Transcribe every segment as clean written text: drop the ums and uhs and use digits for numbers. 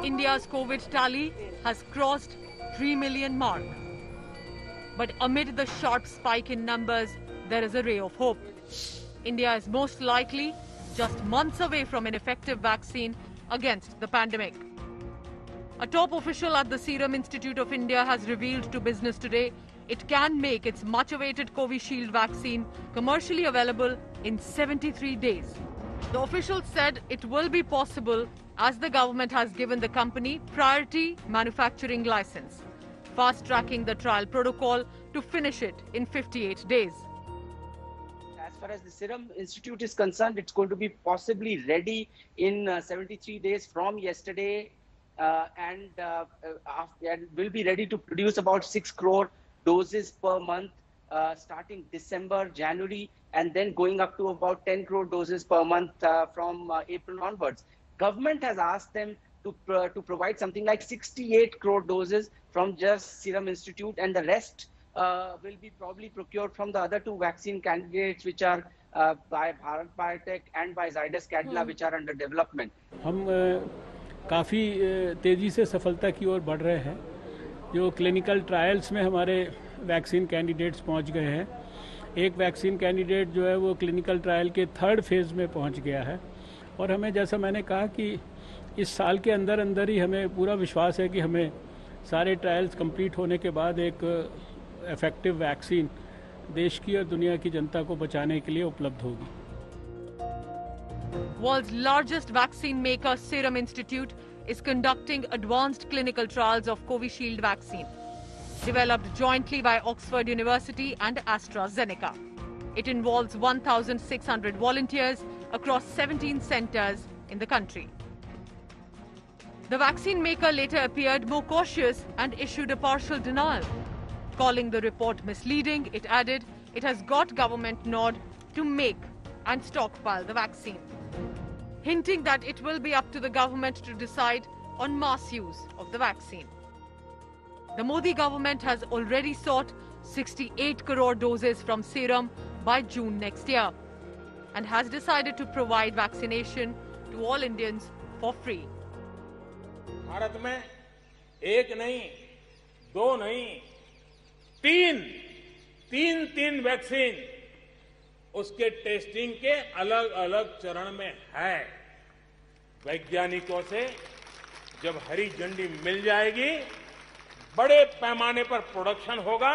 India's COVID tally has crossed 3 million mark. But amid the sharp spike in numbers, there is a ray of hope. India is most likely just months away from an effective vaccine against the pandemic. A top official at the Serum Institute of India has revealed to Business Today it can make its much-awaited Covishield vaccine commercially available in 73 days. The official said it will be possible as the government has given the company priority manufacturing license, fast-tracking the trial protocol to finish it in 58 days. As far as the Serum Institute is concerned, it's going to be possibly ready in 73 days from yesterday and will be ready to produce about 6 crore doses per month starting December, January, and then going up to about 10 crore doses per month from April onwards. Government has asked them to provide something like 68 crore doses from just Serum Institute, and the rest will be probably procured from the other two vaccine candidates which are by Bharat Biotech and by Zydus Cadila, which are under development. हम काफ़ी तेज़ी से सफलता की ओर बढ़ रहे हैं. जो क्लिनिकल ट्रायल्स में हमारे वैक्सीन कैंडिडेट्स पहुंच गए हैं. एक वैक्सीन कैंडिडेट जो है वो क्लिनिकल ट्रायल के 3rd फेज़ में पहुंच गया है. और हमें, जैसा मैंने कहा, कि इस साल के अंदर ही हमें पूरा विश्वास है कि हमें सारे ट्रायल्स कंप्लीट होने के बाद एक इफेक्टिव वैक्सीन देश की और दुनिया की जनता को बचाने के लिए उपलब्ध होगी. World's largest vaccine maker Serum Institute is conducting advanced clinical trials of Covishield vaccine, developed jointly by Oxford University and AstraZeneca. It involves 1,600 volunteers across 17 centers in the country. The vaccine maker later appeared more cautious and issued a partial denial. Calling the report misleading, it added it has got government nod to make and stockpile the vaccine, hinting that it will be up to the government to decide on mass use of the vaccine. The Modi government has already sought 68 crore doses from Serum by June next year and has decided to provide vaccination to all Indians for free. Bharat में एक नहीं, दो नहीं, तीन vaccine उसके testing के अलग अलग चरण में है. वैज्ञानिकों से जब हरी झंडी मिल जाएगी, बड़े पैमाने पर प्रोडक्शन होगा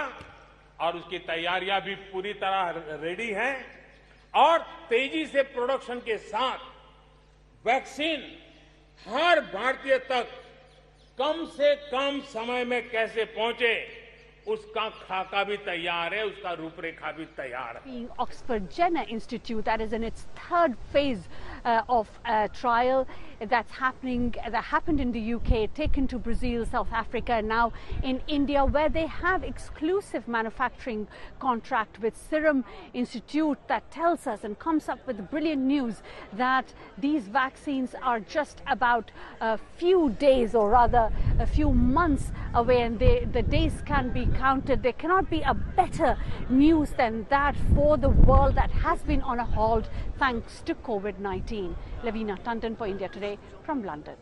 और उसकी तैयारियां भी पूरी तरह रेडी हैं. और तेजी से प्रोडक्शन के साथ वैक्सीन हर भारतीय तक कम से कम समय में कैसे पहुंचे, उसका खाका भी तैयार है, उसका रूपरेखा भी तैयार है. Oxford Jenner Institute, that is in its 3rd phase of trial that happened in the UK, taken to Brazil, South Africa, and now in India, where they have exclusive manufacturing contract with Serum Institute, that tells us and comes up with brilliant news that these vaccines are just about a few days, or rather a few months away, and the days can be counted. There cannot be a better news than that for the world that has been on a halt thanks to COVID-19. Lavina Tandon for India Today from London.